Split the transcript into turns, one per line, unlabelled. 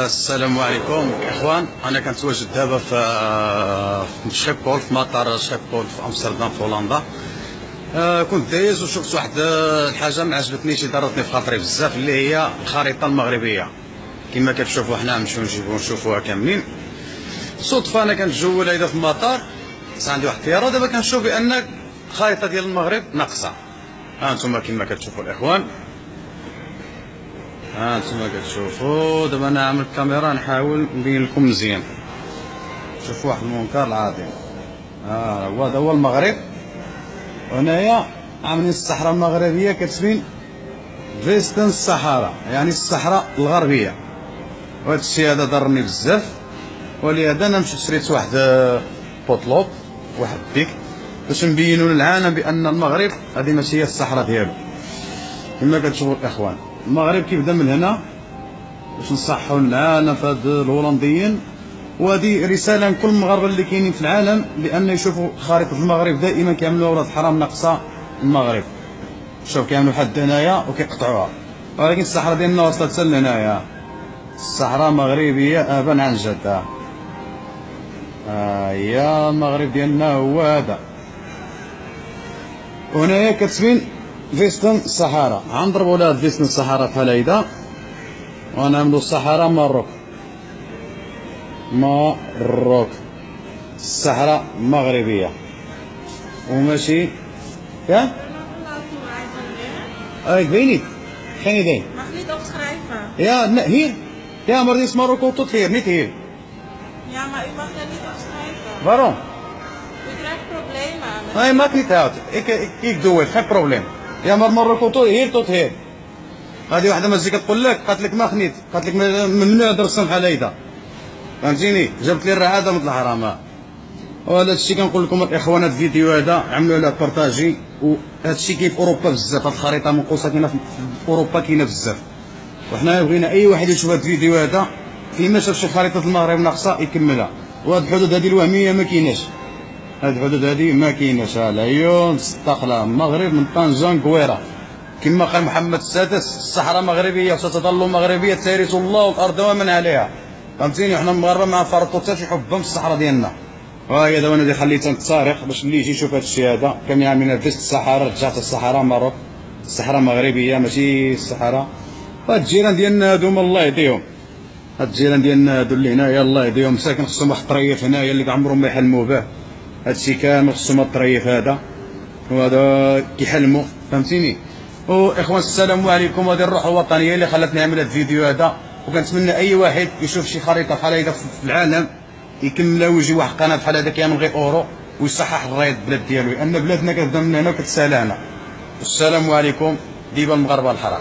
السلام عليكم اخوان. انا كنتواجد دابا في شيبول، في مطار شيبول في امستردام في هولندا. كنت دايز وشفت واحد الحاجه ما عجبتنيش، ضرتني في خاطري بزاف، اللي هي الخريطه المغربيه. كما كتشوفوا حنا نمشيو نجيبو نشوفوها كاملين. صدفه انا كنتجول هيدا في المطار، عندي واحد الطياره دابا كنشوف بان الخريطه ديال المغرب ناقصه. ها انتم كما كتشوفوا الاخوان، ها انتم كتشوفوا. دابا انا عامل الكاميرا نحاول نبين لكم مزيان. شوفوا واحد المنكر العظيم. هذا هو المغرب، وهنايا عاملين الصحراء المغربيه كتبين فيستن الصحراء، يعني الصحراء الغربيه. وهذا الشيء هذا ضرني بزاف، ولهذا انا مشيت شريت واحد بوطلوب، واحد بيك، باش نبينوا للعالم بان المغرب هذه ماشي هي الصحراء ديالو. كما كتشوفوا الاخوان، المغرب كيبدا من هنا باش نصحوا العالم في هاد الهولنديين. وهذه رساله لكل المغاربه اللي كاينين في العالم، بان يشوفوا خريطه المغرب دائما كيعملوا ولاد الحرام ناقصه المغرب. شوف كيعملوا حد هنايا وكيقطعوها، ولكن الصحراء ديالنا وصلت حتى لهنايا. الصحراء مغربيه ابا عن جد. هي المغرب ديالنا هو هذا. وهنايا كتبين فيستن الصحراء. غنضربوا لها فيستن الصحراء بحال هيدا، ونعملوا الصحراء مروك الصحراء المغربيه وماشي يا weet geen idee.
Mag niet opschrijven.
Ja, hier. Ja, maar dit is Marokko tot hier, niet hier.
Ja, maar u mag dat niet opschrijven.
Waarom?
U krijgt problemen.
Nee, maakt niet uit. Ik doe het, geen probleem. Ja, maar Marokko tot hier. هذه واحدة ماشي كتقول لك، قالت لك ما خنيت، قالت لك ممنوع درسهم بحال هيدا، فهمتيني؟ جابت لي الرعادة مثل الحرام. وهذا الشيء كنقول لكم الاخوان، هذا الفيديو هذا عملوا له بارطاجي. وهذا الشيء كاين في اوروبا بزاف، هذه الخريطة منقوصة كاينة في اوروبا، كاينة بزاف. وحنا بغينا اي واحد يشوف هذا الفيديو هذا فيما شاف شي خريطة المغرب ناقصة يكملها. وهاد الحدود هذه الوهمية ما كايناش، هاد الحدود هذه ما كايناش. العيون الصقلة المغرب من طنجة قويرة، كما قال محمد السادس: الصحراء مغربيه وستظل مغربيه ترث الله الارض ومن عليها. فهمتيني؟ حنا المغاربه ما فرطوا حتى شي حبهم في الصحراء ديالنا. وهي دابا انا اللي خليتها نتسارق باش اللي يجي يشوف هذا الشيء هذا. كان عاملين فيست الصحراء، رجعت الصحراء مروك، الصحراء مغربيه ماشي الصحراء. وهاد الجيران ديالنا هادوما الله يهديهم، هاد الجيران ديالنا هادو اللي هنايا الله يهديهم، مساكن خصهم واحد الطريف هنايا اللي عمرهم ما يحلموا به. هاد الشيء كامل خصهم الطريف هذا، وهذا كيحلموا. فهمتيني؟ واخوان السلام عليكم. هذه الروح الوطنيه اللي خلتني نعمل هذا الفيديو هذا. وكنتمنى اي واحد يشوف شي خريطه بحال هيدا في العالم يكملها ويجي واحد القناه بحال هذا كيعمل غير اورو ويصحح الرايه البلاد ديالو، لان بلادنا كتبدا من هنا وكتسالى هنا. والسلام عليكم. ديما المغاربه الحرام.